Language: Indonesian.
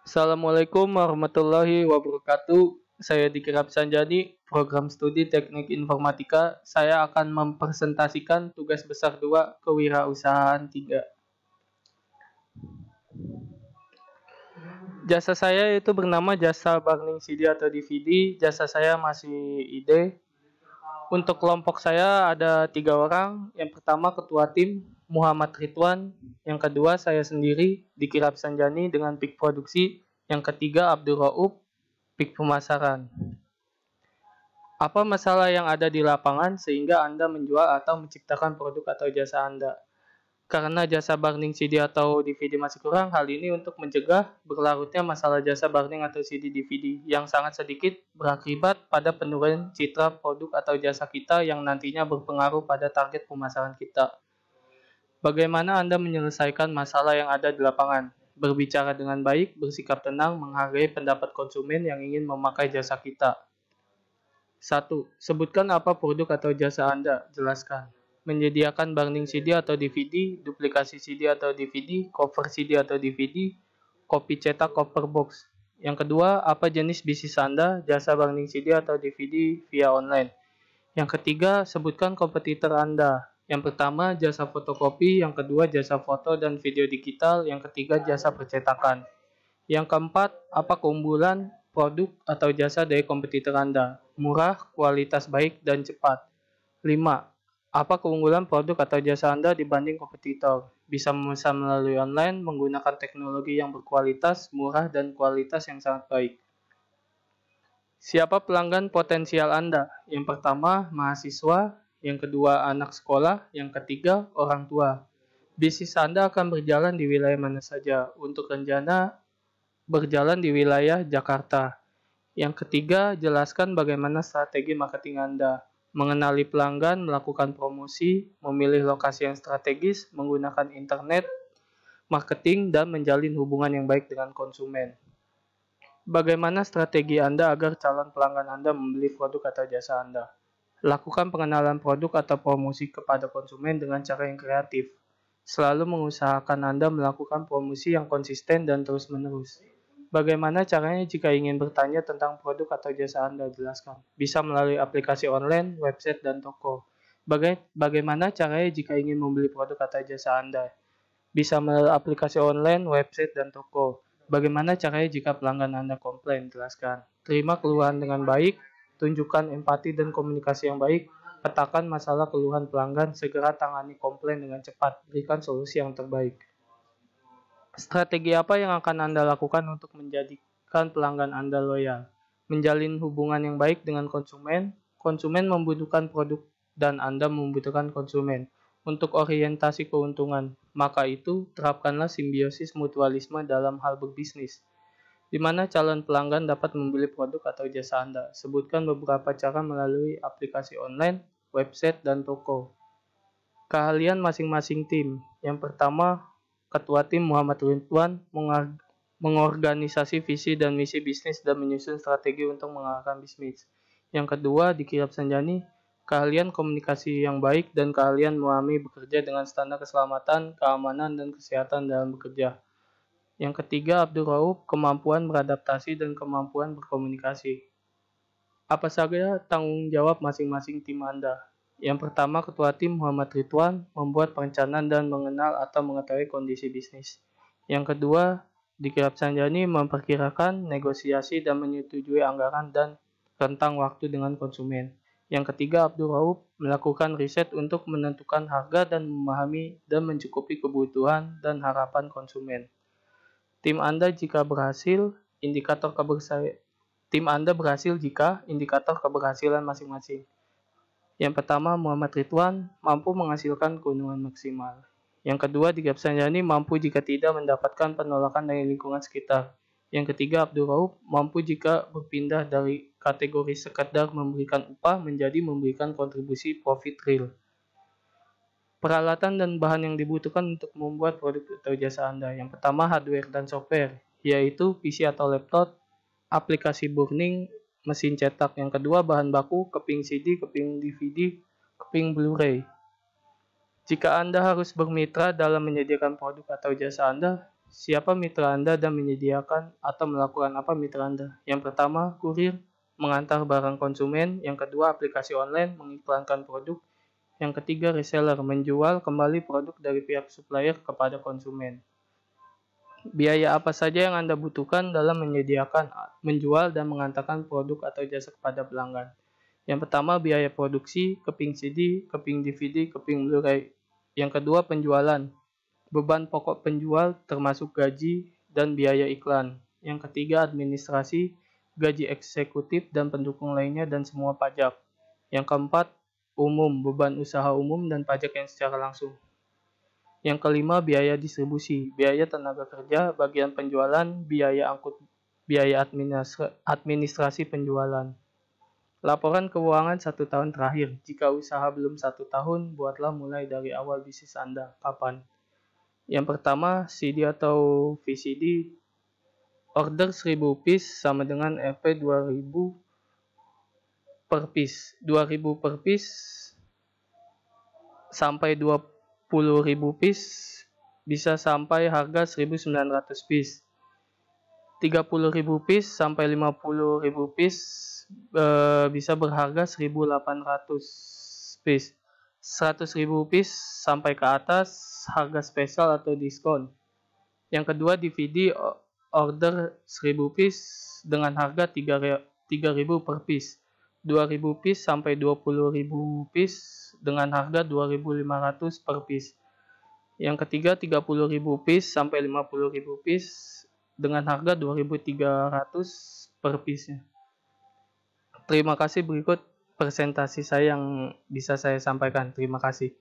Assalamualaikum warahmatullahi wabarakatuh. Saya Dikirap Sanjani, program studi Teknik Informatika. Saya akan mempresentasikan tugas besar 2 kewirausahaan 3. Jasa saya itu bernama jasa burning CD atau DVD. Jasa saya masih ide. Untuk kelompok saya ada 3 orang. Yang pertama ketua tim Muhammad Ridwan. Yang kedua saya sendiri Dikirap Sanjani dengan peak produksi. Yang ketiga Abdul Raub, peak pemasaran. Apa masalah yang ada di lapangan sehingga Anda menjual atau menciptakan produk atau jasa Anda? Karena jasa burning CD atau DVD masih kurang, hal ini untuk mencegah berlarutnya masalah jasa burning atau CD DVD yang sangat sedikit berakibat pada penurunan citra produk atau jasa kita yang nantinya berpengaruh pada target pemasaran kita. Bagaimana Anda menyelesaikan masalah yang ada di lapangan? Berbicara dengan baik, bersikap tenang, menghargai pendapat konsumen yang ingin memakai jasa kita. 1. Sebutkan apa produk atau jasa Anda. Jelaskan. Menyediakan burning CD atau DVD, duplikasi CD atau DVD, cover CD atau DVD, kopi cetak cover box. Yang kedua, apa jenis bisnis Anda, jasa burning CD atau DVD via online. Yang ketiga, sebutkan kompetitor Anda. Yang pertama, jasa fotokopi, yang kedua, jasa foto dan video digital, yang ketiga, jasa percetakan. Yang keempat, apa keunggulan produk atau jasa dari kompetitor Anda? Murah, kualitas baik, dan cepat. 5. Apa keunggulan produk atau jasa Anda dibanding kompetitor? Bisa memesan melalui online, menggunakan teknologi yang berkualitas, murah, dan kualitas yang sangat baik. Siapa pelanggan potensial Anda? Yang pertama, mahasiswa. Yang kedua, anak sekolah. Yang ketiga, orang tua. Bisnis Anda akan berjalan di wilayah mana saja? Untuk rencana berjalan di wilayah Jakarta. Yang ketiga, jelaskan bagaimana strategi marketing Anda. Mengenali pelanggan, melakukan promosi, memilih lokasi yang strategis, menggunakan internet, marketing, dan menjalin hubungan yang baik dengan konsumen. Bagaimana strategi Anda agar calon pelanggan Anda membeli produk atau jasa Anda? Lakukan pengenalan produk atau promosi kepada konsumen dengan cara yang kreatif. Selalu mengusahakan Anda melakukan promosi yang konsisten dan terus-menerus. Bagaimana caranya jika ingin bertanya tentang produk atau jasa Anda? Jelaskan. Bisa melalui aplikasi online, website, dan toko. Bagaimana caranya jika ingin membeli produk atau jasa Anda? Bisa melalui aplikasi online, website, dan toko. Bagaimana caranya jika pelanggan Anda komplain? Jelaskan. Terima keluhan dengan baik, tunjukkan empati dan komunikasi yang baik, petakan masalah keluhan pelanggan, segera tangani komplain dengan cepat, berikan solusi yang terbaik. Strategi apa yang akan Anda lakukan untuk menjadikan pelanggan Anda loyal? Menjalin hubungan yang baik dengan konsumen. Konsumen membutuhkan produk dan Anda membutuhkan konsumen. Untuk orientasi keuntungan, maka itu terapkanlah simbiosis mutualisme dalam hal berbisnis, di mana calon pelanggan dapat membeli produk atau jasa Anda. Sebutkan beberapa cara melalui aplikasi online, website, dan toko. Keahlian masing-masing tim. Yang pertama, Ketua Tim Muhammad Ridwan mengorganisasi visi dan misi bisnis dan menyusun strategi untuk mengarahkan bisnis. Yang kedua, Dikirap Sanjani, keahlian komunikasi yang baik dan keahlian memahami bekerja dengan standar keselamatan, keamanan, dan kesehatan dalam bekerja. Yang ketiga, Abdul Raub, kemampuan beradaptasi dan kemampuan berkomunikasi. Apa saja tanggung jawab masing-masing tim Anda? Yang pertama, Ketua Tim Muhammad Ridwan membuat perencanaan dan mengenal atau mengetahui kondisi bisnis. Yang kedua, Dikirap Sanjani memperkirakan, negosiasi, dan menyetujui anggaran dan rentang waktu dengan konsumen. Yang ketiga, Abdul Raub melakukan riset untuk menentukan harga dan memahami dan mencukupi kebutuhan dan harapan konsumen. Tim Anda berhasil jika indikator keberhasilan masing-masing. Yang pertama, Muhammad Ridwan mampu menghasilkan keuntungan maksimal. Yang kedua, Dikirap Sanjani mampu jika tidak mendapatkan penolakan dari lingkungan sekitar. Yang ketiga, Abdul Raub mampu jika berpindah dari kategori sekedar memberikan upah menjadi memberikan kontribusi profit real. Peralatan dan bahan yang dibutuhkan untuk membuat produk atau jasa Anda. Yang pertama, hardware dan software, yaitu PC atau laptop, aplikasi burning, mesin cetak. Yang kedua, bahan baku, keping CD, keping DVD, keping Blu-ray. Jika Anda harus bermitra dalam menyediakan produk atau jasa Anda, Siapa mitra Anda dan menyediakan atau melakukan apa mitra Anda? Yang pertama, kurir, mengantar barang konsumen. Yang kedua, aplikasi online, mengiklankan produk. Yang ketiga, reseller, menjual kembali produk dari pihak supplier kepada konsumen. Biaya apa saja yang Anda butuhkan dalam menyediakan, menjual, dan mengantarkan produk atau jasa kepada pelanggan? Yang pertama, biaya produksi, keping CD, keping DVD, keping Blu-ray. Yang kedua, penjualan. Beban pokok penjual termasuk gaji dan biaya iklan. Yang ketiga, administrasi, gaji eksekutif dan pendukung lainnya dan semua pajak. Yang keempat, umum, beban usaha umum dan pajak yang secara langsung. Yang kelima, biaya distribusi, biaya tenaga kerja, bagian penjualan, biaya angkut, biaya administrasi penjualan. Laporan keuangan 1 tahun terakhir. Jika usaha belum 1 tahun, buatlah mulai dari awal bisnis Anda. Kapan? Yang pertama, CD atau VCD. Order 1000 piece sama dengan RP 2000 per piece. 2000 per piece sampai 20.000 piece bisa sampai harga 1.900 piece. 30.000 piece sampai 50.000 piece bisa berharga 1.800 piece. 100.000 piece sampai ke atas harga spesial atau diskon. Yang kedua, DVD order 1000 piece dengan harga 3.000 per piece. 2.000 piece sampai 20.000 piece dengan harga 2.500 per piece. Yang ketiga, 30.000 piece sampai 50.000 piece dengan harga 2.300 per piece. Terima kasih, berikut presentasi saya yang bisa saya sampaikan. Terima kasih.